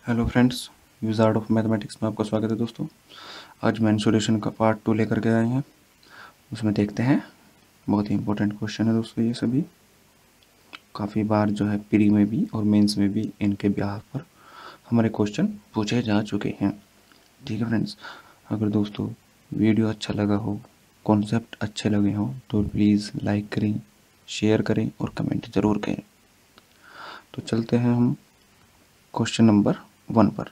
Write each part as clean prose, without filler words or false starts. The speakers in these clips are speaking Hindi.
Hello friends, wizard of mathematics में आपका स्वागत है दोस्तों। आज मेंसुरेशन का पार्ट 2 लेकर के आए हैं। उसमें देखते हैं, बहुत ही इंपॉर्टेंट क्वेश्चन है दोस्तों। ये सभी काफ़ी बार जो है प्री में भी और मेंस में भी इनके ब्याह पर हमारे क्वेश्चन पूछे जा चुके हैं। ठीक है फ्रेंड्स, अगर दोस्तों वीडियो अच्छा लगा हो, कॉन्सेप्ट अच्छे लगे हो तो प्लीज़ लाइक करें, शेयर करें और कमेंट ज़रूर करें। तो चलते हैं हम क्वेश्चन नंबर 1 पर।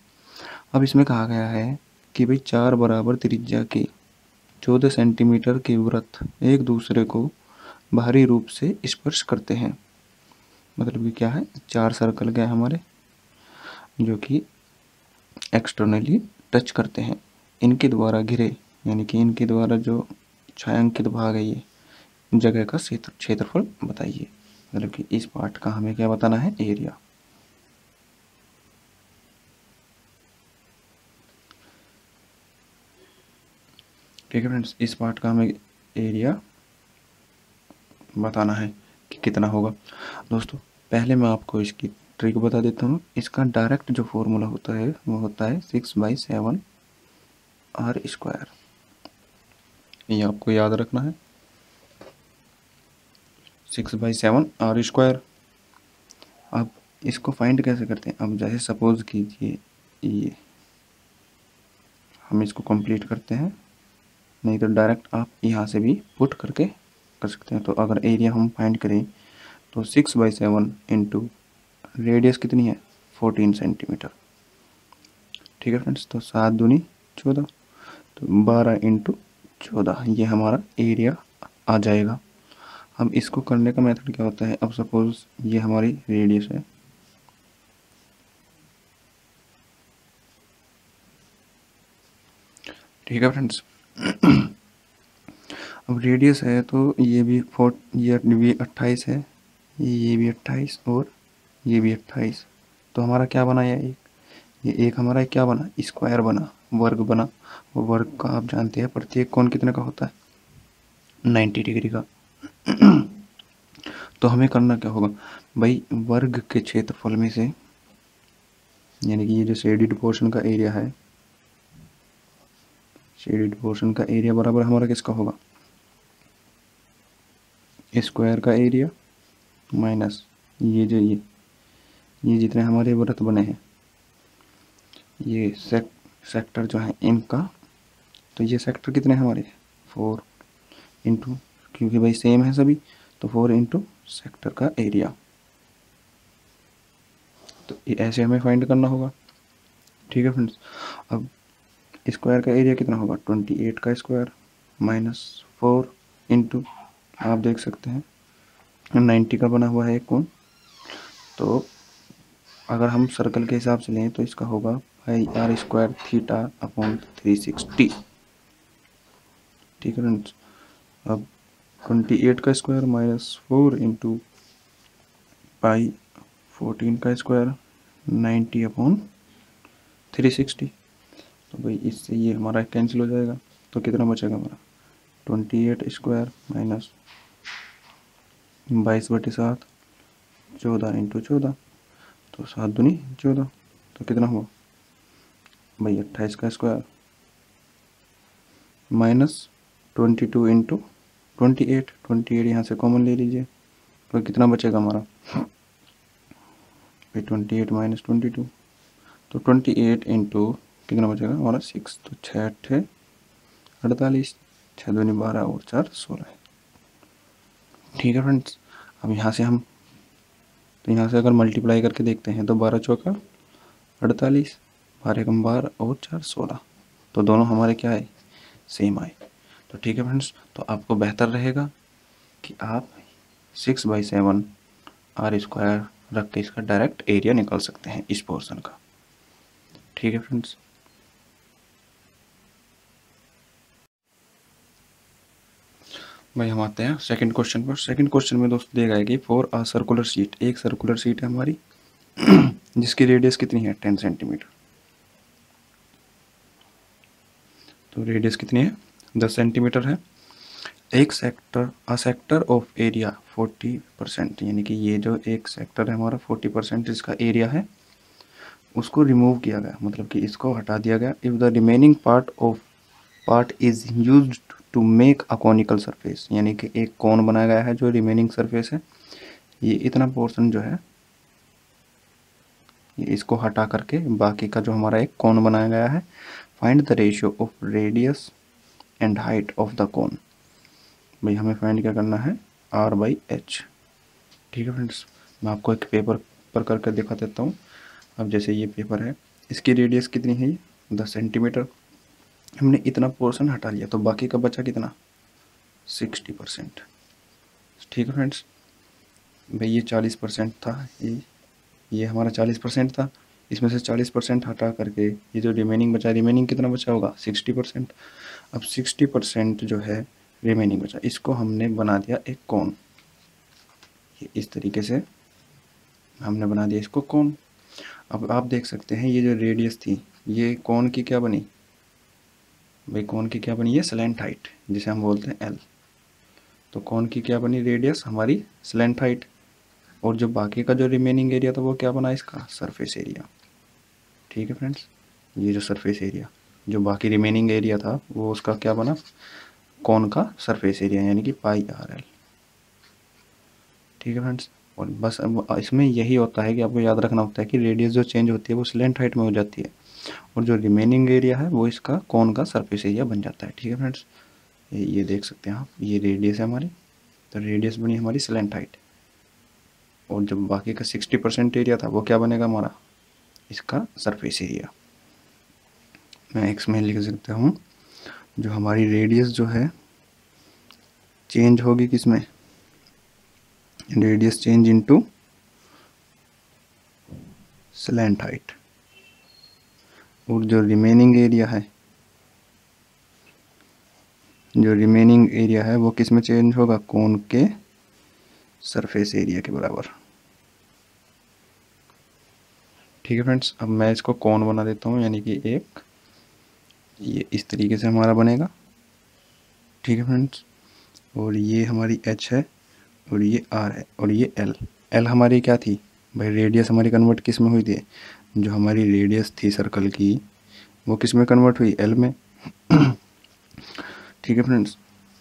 अब इसमें कहा गया है कि भाई 4 बराबर त्रिज्या के 14 सेंटीमीटर के वृत्त एक दूसरे को बाहरी रूप से स्पर्श करते हैं। मतलब कि क्या है, 4 सर्कल गए हमारे जो कि एक्सटर्नली टच करते हैं। इनके द्वारा घिरे, यानी कि इनके द्वारा जो छायांकित भाग है ये जगह का क्षेत्रफल बताइए। मतलब कि इस पार्ट का हमें क्या बताना है, एरिया। ठीक है फ्रेंड्स, इस पार्ट का हमें एरिया बताना है कि कितना होगा। दोस्तों पहले मैं आपको इसकी ट्रिक बता देता हूँ। इसका डायरेक्ट जो फॉर्मूला होता है वो होता है 6/7 आर स्क्वायर। ये आपको याद रखना है, 6/7 आर स्क्वायर। अब इसको फाइंड कैसे करते हैं। अब जैसे सपोज कीजिए ये हम इसको कंप्लीट करते हैं, नहीं तो डायरेक्ट आप यहाँ से भी पुट करके कर सकते हैं। तो अगर एरिया हम फाइंड करें तो 6/7 इंटू रेडियस कितनी है, 14 सेंटीमीटर। ठीक है फ्रेंड्स, तो 7 दूनी 14, तो 12 इंटू 14 ये हमारा एरिया आ जाएगा। अब इसको करने का मेथड क्या होता है। अब सपोज ये हमारी रेडियस है, ठीक है फ्रेंड्स। अब रेडियस है तो ये भी ये भी 28 है, ये भी 28 और ये भी 28। तो हमारा क्या बना, ये एक हमारा क्या बना, स्क्वायर बना, वर्ग बना। वो वर्ग का आप जानते हैं प्रत्येक कोण कितने का होता है, 90 डिग्री का। तो हमें करना क्या होगा भाई, वर्ग के क्षेत्रफल में से, यानी कि ये जो शेडिड पोर्शन का एरिया है, शेडिड पोर्शन का एरिया बराबर हमारा किसका होगा, स्क्वायर का एरिया माइनस ये जो ये जितने हमारे वृत्त बने हैं, ये सेक्टर जो है इनका। तो ये सेक्टर कितने हमारे, 4 इंटू, क्योंकि भाई सेम है सभी, तो 4 इंटू सेक्टर का एरिया। तो ये ऐसे हमें फाइंड करना होगा। ठीक है फ्रेंड्स, अब स्क्वायर का एरिया कितना होगा, 28 का स्क्वायर माइनस 4 इंटू, आप देख सकते हैं 90 का बना हुआ है एक कोण। तो अगर हम सर्कल के हिसाब से लें तो इसका होगा पाई आर स्क्वायर थीटा अपॉन 360। ठीक है फ्रेंड्स, अब 28 का स्क्वायर माइनस 4 इंटू पाई 14 का स्क्वायर 90 अपॉन 360। तो भाई इससे ये हमारा कैंसिल हो जाएगा। तो कितना बचेगा हमारा, 28 स्क्वायर माइनस 22/7, 14 इंटू 14, तो 7 दूनी 14। तो कितना हुआ भाई, 28 का स्क्वायर माइनस 22 इंटू 28 यहाँ से कॉमन ले लीजिए। तो कितना बचेगा हमारा भाई, 28 माइनस 22, तो 28 इंटू कितना बचेगा हमारा 6, तो 6 48, 6 दूनी 12 और 4 16। ठीक है फ्रेंड्स, अब यहाँ से हम, तो यहाँ से अगर मल्टीप्लाई करके देखते हैं तो 12 चौका 48, 12 कम 12 और 4 16। तो दोनों हमारे क्या है, सेम आए। तो ठीक है फ्रेंड्स, तो आपको बेहतर रहेगा कि आप 6/7 आर स्क्वायर रख के इसका डायरेक्ट एरिया निकाल सकते हैं इस पोर्शन का। ठीक है फ्रेंड्स, भाई हम आते हैं सेकंड क्वेश्चन पर। सेकंड क्वेश्चन में दोस्तों दिया गया है कि फॉर अ सर्कुलर शीट, एक सर्कुलर शीट है हमारी जिसकी रेडियस कितनी है, 10 सेंटीमीटर। तो रेडियस कितनी है, 10 सेंटीमीटर है। एक sector, a sector of area 40%, यानी कि ये जो एक सेक्टर है हमारा 40% इसका एरिया है। उसको रिमूव किया गया, मतलब कि इसको हटा दिया गया। If the remaining part is used to make a conical surface, यानी कि एक कौन बनाया गया है जो रिमेनिंग सरफेस है, ये इतना पोर्शन जो है ये इसको हटा करके बाकी का जो हमारा एक कौन बनाया गया है। Find the ratio of radius and height of the कौन। भाई हमें फाइंड क्या करना है, R/H। ठीक है फ्रेंड्स, मैं आपको एक पेपर पर करके दिखा देता हूँ। अब जैसे ये पेपर है, इसकी रेडियस कितनी है, ये 10 सेंटीमीटर। हमने इतना पोर्शन हटा लिया तो बाकी का बचा कितना, 60%। ठीक है फ्रेंड्स, भाई ये 40% था, ये हमारा 40% था। इसमें से 40% हटा करके ये जो रिमेनिंग बचा, रिमेनिंग कितना बचा होगा, 60%। अब 60% जो है रिमेनिंग बचा, इसको हमने बना दिया एक कौन। ये इस तरीके से हमने बना दिया इसको कौन। अब आप देख सकते हैं ये जो रेडियस थी ये कौन की क्या बनी, भाई कौन की क्या बनी, ये स्लैंट हाइट जिसे हम बोलते हैं L। तो कौन की क्या बनी, रेडियस हमारी स्लैंट हाइट, और जो बाकी का जो रिमेनिंग एरिया था वो क्या बना, इसका सरफेस एरिया। ठीक है फ्रेंड्स, ये जो सरफेस एरिया, जो बाकी रिमेनिंग एरिया था वो उसका क्या बना, कौन का सरफेस एरिया, यानी कि πRL। ठीक है फ्रेंड्स, और बस अब इसमें यही होता है कि आपको याद रखना होता है कि रेडियस जो चेंज होती है वो स्लैंट हाइट में हो जाती है, और जो रिमेनिंग एरिया है वो इसका कौन का सरफेस एरिया बन जाता है। ठीक है फ्रेंड्स, ये देख सकते हैं आप, ये रेडियस है हमारी, तो रेडियस बनी हमारी स्लैंट हाइट, और जब बाकी का 60% एरिया था वो क्या बनेगा हमारा, इसका सरफेस एरिया। मैं एक्स में लिख सकता हूँ, जो हमारी रेडियस जो है चेंज होगी किसमें, radius change into slant height, और जो रिमेनिंग एरिया है, जो रिमेनिंग एरिया है वो किस में चेंज होगा, कोन के सरफेस एरिया के बराबर। ठीक है फ्रेंड्स, अब मैं इसको कोन बना देता हूँ, यानी कि एक ये इस तरीके से हमारा बनेगा। ठीक है फ्रेंड्स, और ये हमारी H है, और ये R है, और ये L हमारी क्या थी, भाई रेडियस हमारी कन्वर्ट किस में हुई थी, जो हमारी रेडियस थी सर्कल की वो किस में कन्वर्ट हुई, L में। ठीक है फ्रेंड्स,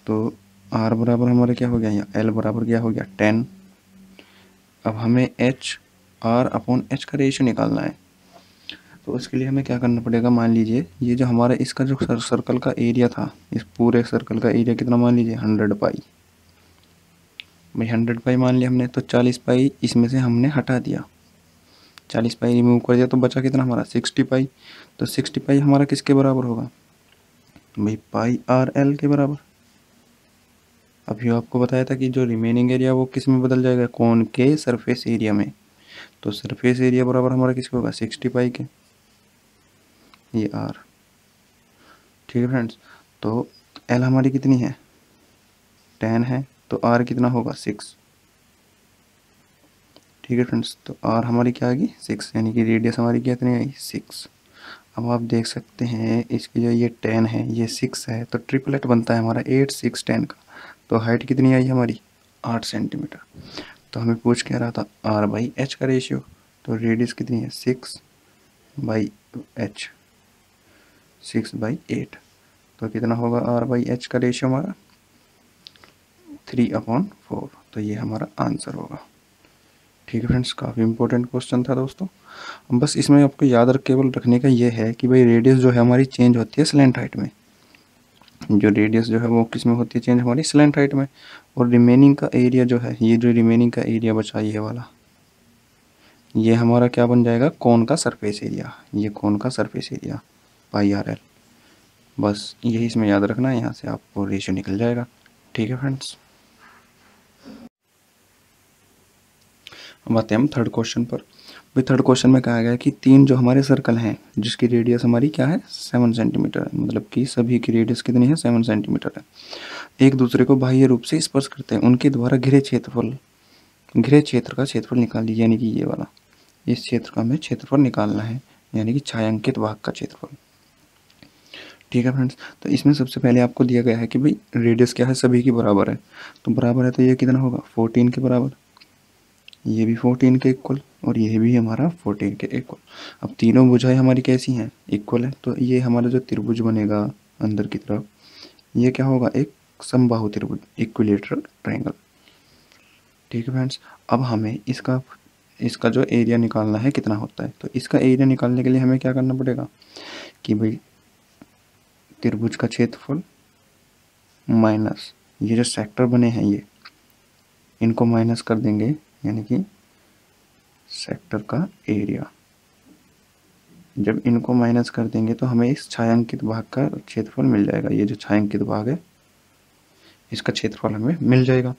तो R बराबर हमारा क्या हो गया, यहाँ L बराबर क्या हो गया 10। अब हमें R/H का रेशियो निकालना है, तो उसके लिए हमें क्या करना पड़ेगा, मान लीजिए ये जो हमारा इसका जो सर्कल का एरिया था, इस पूरे सर्कल का एरिया कितना मान लीजिए 100 पाई। भाई 100 पाई मान लिया हमने, तो 40 पाई इसमें से हमने हटा दिया, 40 पाई रिमूव कर दिया, तो बचा कितना हमारा 60 पाई। तो 60 पाई हमारा किसके बराबर होगा, भाई πRL के बराबर। अभी आपको बताया था कि जो रिमेनिंग एरिया वो किस में बदल जाएगा, कोन के सरफेस एरिया में। तो सरफेस एरिया बराबर हमारा किसके होगा, 60 पाई के, ये R। ठीक है फ्रेंड्स, तो L हमारी कितनी है 10 है, तो R कितना होगा 6। ठीक है फ्रेंड्स, तो R हमारी क्या आ गई 6, यानी कि रेडियस हमारी कितनी आई 6। अब आप देख सकते हैं इसकी जो ये 10 है ये 6 है, तो ट्रिपलेट बनता है हमारा 8 6 10 का। तो हाइट कितनी आई हमारी 8 सेंटीमीटर। तो हमें पूछ क्या रहा था R/H का रेशियो, तो रेडियस कितनी है 6/H, 6/8। तो कितना होगा R/H का रेशियो हमारा 3/4। तो ये हमारा आंसर होगा। ठीक है फ्रेंड्स, काफ़ी इंपॉर्टेंट क्वेश्चन था दोस्तों। बस इसमें आपको याद केवल रखने का ये है कि भाई रेडियस जो है हमारी चेंज होती है स्लैंट हाइट में, जो रेडियस जो है वो किस में होती है चेंज, हमारी स्लैंट हाइट में। और रिमेनिंग का एरिया जो है, ये जो रिमेनिंग का एरिया बचा ये वाला, ये हमारा क्या बन जाएगा, कोन का सरफेस एरिया। ये कोन का सरफेस एरिया πRL। बस यही इसमें याद रखना है, यहाँ से आपको रेशियो निकल जाएगा। ठीक है फ्रेंड्स, अब आते हैं हम थर्ड क्वेश्चन पर। भाई थर्ड क्वेश्चन में कहा गया है कि 3 जो हमारे सर्कल हैं जिसकी रेडियस हमारी क्या है 7 सेंटीमीटर है, मतलब कि सभी की रेडियस कितनी है 7 सेंटीमीटर है, एक दूसरे को बाह्य रूप से स्पर्श करते हैं, उनके द्वारा घिरे क्षेत्र का क्षेत्रफल निकाल लीजिए, यानी कि ये वाला, इस क्षेत्र का हमें क्षेत्रफल निकालना है, यानी कि छायांकित भाग का क्षेत्रफल। ठीक है फ्रेंड्स, तो इसमें सबसे पहले आपको दिया गया है कि भाई रेडियस क्या है, सभी की बराबर है, तो बराबर है तो ये कितना होगा 14 के बराबर। ये भी 14 के इक्वल और ये भी हमारा 14 के इक्वल। अब तीनों भुजाएं हमारी कैसी हैं, इक्वल है, तो ये हमारा जो त्रिभुज बनेगा अंदर की तरफ, ये क्या होगा, एक समबाहु त्रिभुज, इक्विलेटरल ट्रायंगल। ठीक है फ्रेंड्स, अब हमें इसका जो एरिया निकालना है कितना होता है, तो इसका एरिया निकालने के लिए हमें क्या करना पड़ेगा कि भाई त्रिभुज का क्षेत्रफल माइनस ये जो सेक्टर बने हैं ये, इनको माइनस कर देंगे, यानी कि सेक्टर का एरिया। जब इनको माइनस कर देंगे तो हमें इस छायांकित भाग का क्षेत्रफल मिल जाएगा। ये जो छायांकित भाग है इसका क्षेत्रफल हमें मिल जाएगा।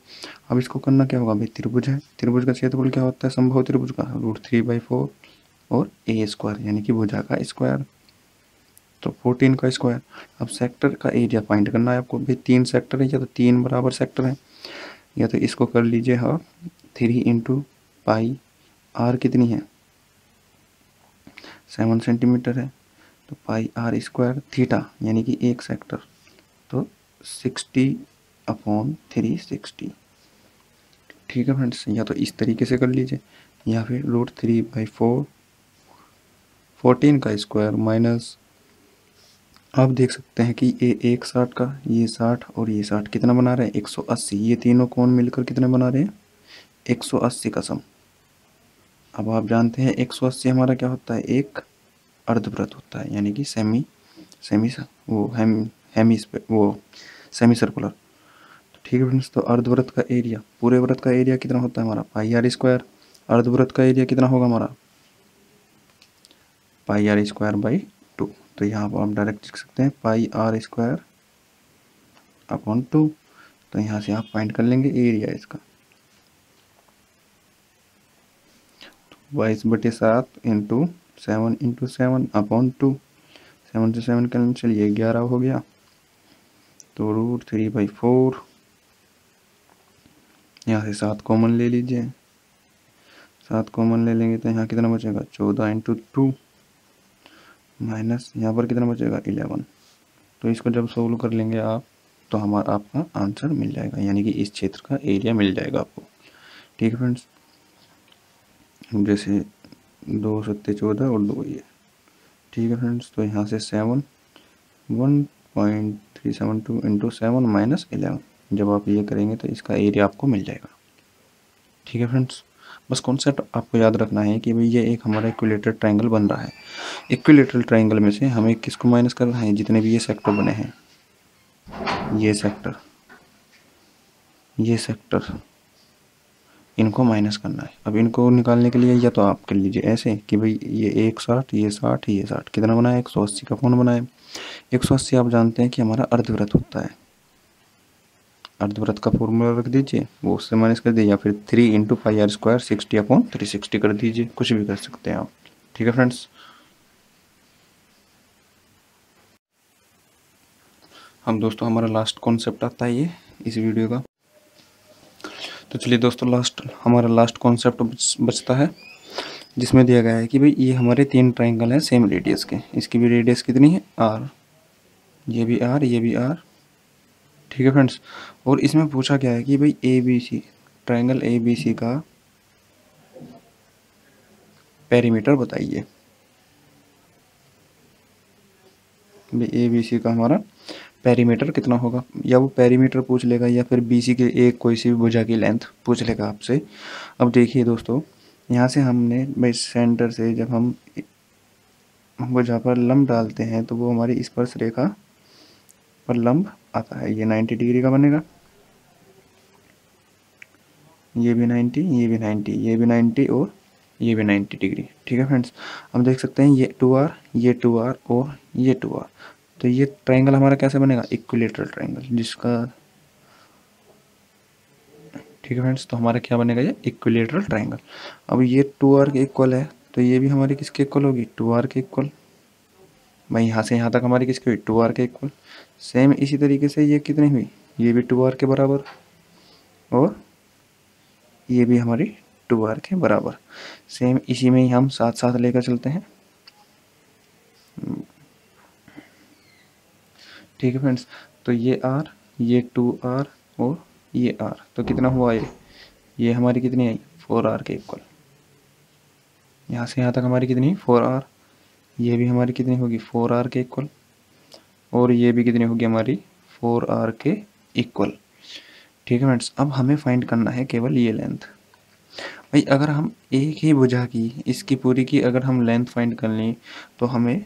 अब इसको करना क्या होगा भाई, त्रिभुज है, त्रिभुज का क्षेत्रफल क्या होता है समबाहु त्रिभुज का, √3/4 और a स्क्वायर यानी कि भुजा का स्क्वायर, तो 14 का स्क्वायर। अब सेक्टर का एरिया फाइंड करना है आपको। भाई 3 सेक्टर है या तो 3 बराबर सेक्टर है, या तो इसको कर लीजिए हाँ 3 इंटू पाई, आर कितनी है 7 सेंटीमीटर है, तो पाई आर स्क्वायर थीटा यानी कि 1 सेक्टर, तो 60/360। ठीक है फ्रेंड्स, या तो इस तरीके से कर लीजिए, या फिर √3/4 14 का स्क्वायर माइनस, आप देख सकते हैं कि ये 160 का, ये 60 और ये 60 कितना बना रहे हैं 180, ये तीनों कोण मिलकर कितने बना रहे हैं 180 का सम। अब आप जानते हैं 180 हमारा क्या होता है, एक अर्धवृत्त होता है, यानी कि सेमी सेमी वो हेमी वो सेमी सर्कुलर। ठीक है फ्रेंड्स, तो अर्धवृत्त का एरिया, पूरे वृत्त का एरिया कितना होता है हमारा पाई आर स्क्वायर, अर्धवृत्त का एरिया कितना होगा हमारा पाई आर स्क्वायर बाई 2, तो यहाँ पर हम डायरेक्ट लिख सकते हैं पाई आर स्क्वायर अपॉन 2, तो यहाँ से आप फाइंड कर लेंगे एरिया इसका, 22/7 इंटू 7 इंटू 7 अपॉन 2, 7 से 7 कैंसिल, ये 11 हो गया, तो √3/4, यहाँ से 7 कॉमन ले लीजिए, 7 कॉमन ले लेंगे तो यहाँ कितना बचेगा 14 इंटू 2 माइनस यहाँ पर कितना बचेगा 11, तो इसको जब सोल्व कर लेंगे आप तो हमारा आपका आंसर मिल जाएगा, यानी कि इस क्षेत्र का एरिया मिल जाएगा आपको। ठीक है फ्रेंड्स, जैसे 2 7 14 और 2 ये। ठीक है फ्रेंड्स, तो यहाँ से 7 1.372 इंटू 7 माइनस 11, जब आप ये करेंगे तो इसका एरिया आपको मिल जाएगा। ठीक है फ्रेंड्स, बस कॉन्सेप्ट आपको याद रखना है कि भाई ये एक हमारा इक्विलेटरल ट्रायंगल बन रहा है। इक्विलेटरल ट्रायंगल में से हमें किसको माइनस करना है, जितने भी ये सेक्टर बने हैं, ये सेक्टर इनको माइनस करना है। अब इनको निकालने के लिए या तो आप कर लीजिए ऐसे कि भाई ये 160 ये 60 ये 60 कितना बना है 180 का कोण बना है। 180 आप जानते हैं कि हमारा अर्धवृत्त होता है, अर्धवृत्त का फॉर्मूला रख दीजिए, वो उससे माइनस कर दीजिए, या फिर 3 इंटू पाई आर स्क्वायर 60/360 कर दीजिए, कुछ भी कर सकते हैं आप। ठीक है फ्रेंड्स, हम दोस्तों हमारा लास्ट कॉन्सेप्ट आता है ये इस वीडियो का। तो चलिए दोस्तों, हमारा लास्ट कॉन्सेप्ट बचता है, जिसमें दिया गया है कि भाई ये हमारे 3 ट्रायंगल हैं सेम रेडियस के, इसकी भी रेडियस कितनी है r, ये भी r ये भी r। ठीक है फ्रेंड्स, और इसमें पूछा क्या है कि भाई ABC ट्रायंगल ABC का पेरीमीटर बताइए। भाई ABC का हमारा पेरीमीटर कितना होगा, या वो पेरीमीटर पूछ लेगा या फिर BC के एक कोई सी भी भुजा की लेंथ पूछ लेगा आपसे। अब देखिए दोस्तों, यहाँ से हमने भाई सेंटर से जब हम भुजा पर लंब डालते हैं तो वो हमारी स्पर्श रेखा पर लंब आता है, ये 90 डिग्री का बनेगा, ये भी 90 ये भी 90 ये भी 90 और ये भी 90 डिग्री। ठीक है फ्रेंड्स, हम देख सकते हैं ये 2r ये 2r और ये 2r, तो ये ट्रायंगल हमारा कैसे बनेगा इक्विलेटरल ट्रायंगल, जिसका ठीक है फ्रेंड्स, तो हमारा क्या बनेगा ये इक्विलेटरल ट्रायंगल। अब ये 2r के इक्वल है तो ये भी हमारी किसके इक्वल होगी 2r के इक्वल, भाई यहाँ से यहाँ तक हमारी किसकी हुई 2r के इक्वल। सेम इसी तरीके से ये कितनी हुई, ये भी 2r के बराबर और ये भी हमारी 2r के बराबर। सेम इसी में ही हम साथ साथ लेकर चलते हैं। ठीक है फ्रेंड्स, तो ये r ये 2r और ये r, तो कितना हुआ ये हमारी कितनी आई 4r के इक्वल। यहाँ से यहाँ तक हमारी कितनी 4r, ये भी हमारी कितनी होगी 4r के इक्वल, और ये भी कितनी होगी हमारी 4r के इक्वल। ठीक है फ्रेंड्स, अब हमें फाइंड करना है केवल ये लेंथ। भाई अगर हम एक ही भुजा की इसकी पूरी की अगर हम लेंथ फाइंड कर लें तो हमें,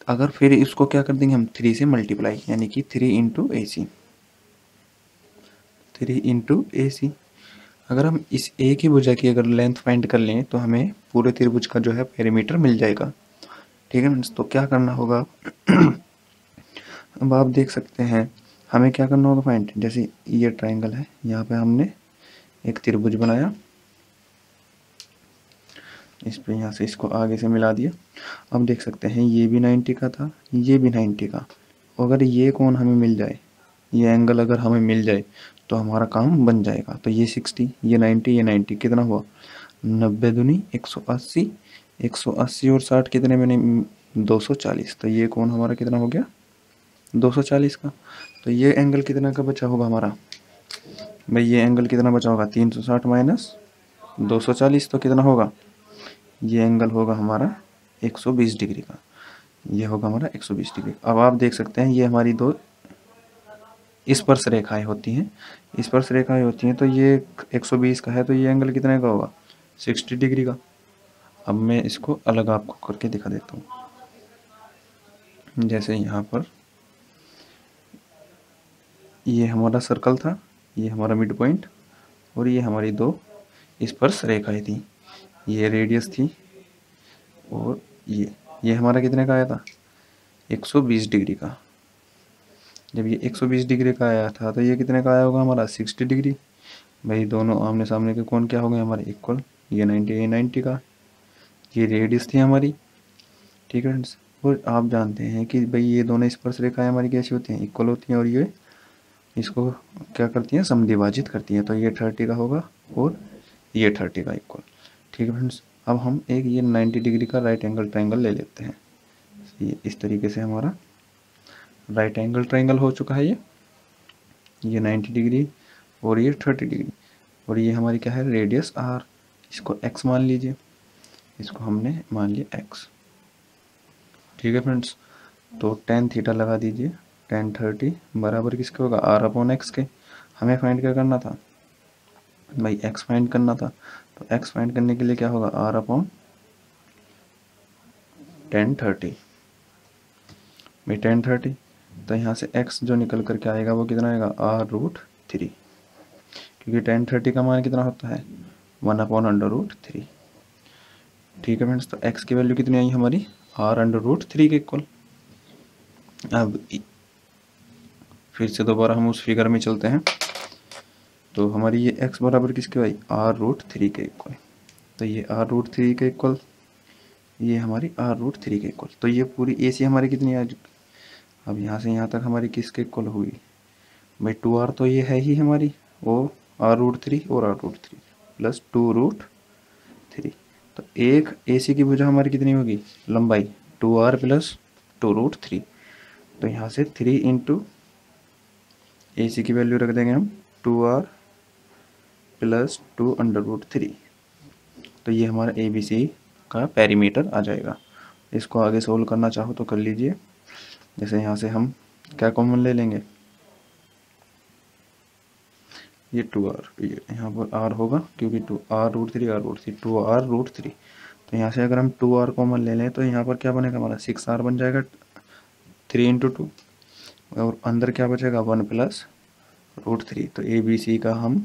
अगर फिर इसको क्या कर देंगे हम 3 से मल्टीप्लाई, यानी कि 3 इंटू ए सी, 3 इंटू ए सी। अगर हम इस एक ही भुजा की अगर लेंथ फाइंड कर लें तो हमें पूरे त्रिभुज का जो है पेरीमीटर मिल जाएगा। ठीक है फ्रेंड्स, तो क्या करना होगा अब आप देख सकते हैं हमें क्या करना होगा फाइंड। जैसे ये ट्रायंगल है, यहाँ पे हमने एक त्रिभुज बनाया, इस पे यहाँ से इसको आगे से मिला दिया। अब देख सकते हैं ये भी 90 का था, ये भी 90 का। अगर ये कोण हमें मिल जाए, ये एंगल अगर हमें मिल जाए तो हमारा काम बन जाएगा। तो ये 60, ये 90, ये 90, कितना हुआ 90 दूनी 180, 180 और 60 कितने बने 240। तो ये कोण हमारा कितना हो गया 240 का। तो ये एंगल कितना का बचा होगा हमारा भाई, ये एंगल कितना बचा होगा 360 माइनस 240, तो कितना होगा ये एंगल होगा हमारा 120 डिग्री का। ये होगा हमारा 120 डिग्री। अब आप देख सकते हैं ये हमारी दो स्पर्श रेखाएं होती हैं, स्पर्श रेखाएं होती हैं, तो ये 120 का है तो ये एंगल कितने का होगा 60 डिग्री का। अब मैं इसको अलग आपको करके दिखा देता हूँ। जैसे यहाँ पर ये हमारा सर्कल था, ये हमारा मिड पॉइंट, और ये हमारी दो स्पर्श रेखाएं थी, ये रेडियस थी, और ये हमारा कितने का आया था 120 डिग्री का। जब ये 120 डिग्री का आया था तो ये कितने का आया होगा हमारा 60 डिग्री। भाई दोनों आमने सामने के कोण क्या हो गए हमारे इक्वल, ये 90, ये 90 का, ये रेडियस थी हमारी। ठीक है फ्रेंड्स, और आप जानते हैं कि भाई ये दोनों स्पर्श रेखाएं हमारी कैसी होती हैं इक्वल होती हैं, और ये इसको क्या करती हैं समद्विभाजित करती हैं। तो ये 30 का होगा और ये 30 का इक्वल। ठीक है फ्रेंड्स, अब हम एक ये 90 डिग्री का राइट एंगल ट्रायंगल ले लेते हैं। ये इस तरीके से हमारा राइट एंगल ट्रायंगल हो चुका है। ये 90 डिग्री और ये 30 डिग्री, और ये हमारी क्या है रेडियस r, इसको x मान लीजिए, इसको हमने मान लिया x। ठीक है फ्रेंड्स, तो tan थीटा लगा दीजिए, tan 30 बराबर किसके होगा r अपॉन x के। हमें फाइंड क्या करना था भाई x फाइंड करना था, तो x फाइंड करने के लिए क्या होगा r अपॉन tan 30 भाई tan 30। तो यहाँ से x जो निकल करके आएगा वो कितना आएगा r√3, क्योंकि tan 30 का मान कितना होता है 1/√3। ठीक है फ्रेंड्स, तो x की वैल्यू कितनी आई हमारी r√3 के इक्वल। अब फिर से दोबारा हम उस फिगर में चलते हैं, तो हमारी ये x बराबर किसके आई r√3 के इक्वल। तो ये r√3 के इक्वल, ये हमारी r√3 के इक्वल। तो ये पूरी AC हमारी कितनी आ, अब यहाँ से यहाँ तक हमारी किसके इक्वल हुई भाई 2r, तो ये है ही हमारी वो r√3 और r√3 प्लस 2√3। तो एक AC की भुजा हमारी कितनी होगी लंबाई 2r प्लस 2√3। तो यहाँ से 3 इंटू AC की वैल्यू रख देंगे हम 2r प्लस 2√3। तो ये हमारा ABC का पेरीमीटर आ जाएगा। इसको आगे सोल्व करना चाहो तो कर लीजिए। जैसे यहाँ से हम क्या कॉमन ले लेंगे, ये 2r, ये यहाँ पर r होगा क्योंकि 2r√3 2r√3। तो यहाँ से अगर हम 2r कॉमन ले लें तो यहाँ पर क्या बनेगा हमारा 6r बन जाएगा 3 इंटू 2, और अंदर क्या बचेगा 1 प्लस √3। तो ABC का हम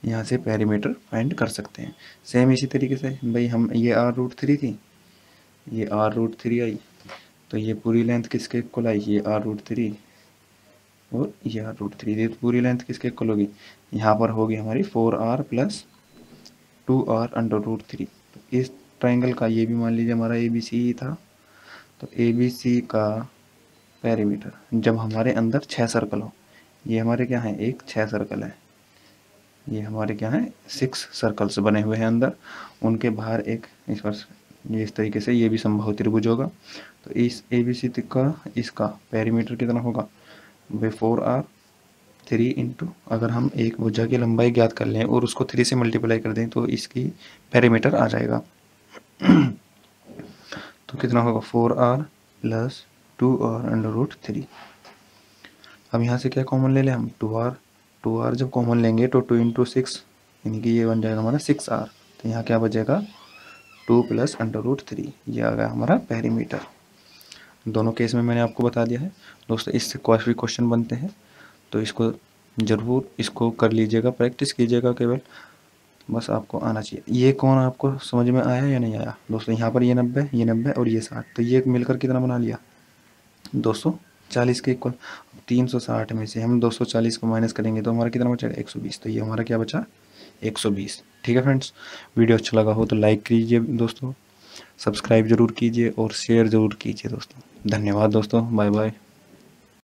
यहाँ से पेरीमीटर फाइंड कर सकते हैं। सेम इसी तरीके से भाई हम ये r√3 थी, ये r√3 आई, तो ये पूरी लेंथ किसके इक्वल आई ये r√3 और ये r√3, ये पूरी लेंथ किसके इक्वल होगी यहाँ पर होगी हमारी 4r प्लस 2r√3। तो इस ट्रायंगल का ये भी मान लीजिए हमारा ABC ही था। तो ABC का पेरीमीटर जब हमारे अंदर 6 सर्कल हो, ये हमारे क्या है एक 6 सर्कल है, ये हमारे क्या है 6 सर्कल्स बने हुए हैं अंदर, उनके बाहर एक इस पर ये इस तरीके से ये भी समबाहु त्रिभुज होगा। तो इस ABC का इसका पेरीमीटर कितना होगा भाई 4r 3 इंटू, अगर हम एक भुजा की लंबाई ज्ञात कर लें और उसको 3 से मल्टीप्लाई कर दें तो इसकी पेरीमीटर आ जाएगा। तो कितना होगा 4r plus 2r under root 3। अब यहाँ से क्या कॉमन ले लें हम 2r, 2r जब कॉमन लेंगे तो 2 इंटू 6 यानी कि ये बन जाएगा हमारा 6r। तो यहाँ क्या बचेगा 2 प्लस अंडर रूट 3, ये आ गया हमारा पेरीमीटर। दोनों केस में मैंने आपको बता दिया है दोस्तों। इससे काफ़ी क्वेश्चन बनते हैं तो इसको ज़रूर इसको कर लीजिएगा, प्रैक्टिस कीजिएगा केवल, बस आपको आना चाहिए। ये कौन आपको समझ में आया या नहीं आया दोस्तों? यहाँ पर ये 90, ये 90 और ये 60, तो ये मिलकर कितना बना लिया 240 के इक्वल। 360 में से हम 240 को माइनस करेंगे तो हमारा कितना बचेगा 120। तो ये हमारा क्या बचा 120। ठीक है फ्रेंड्स, वीडियो अच्छा लगा हो तो लाइक कीजिए दोस्तों, सब्सक्राइब जरूर कीजिए और शेयर ज़रूर कीजिए दोस्तों। धन्यवाद दोस्तों, बाय बाय।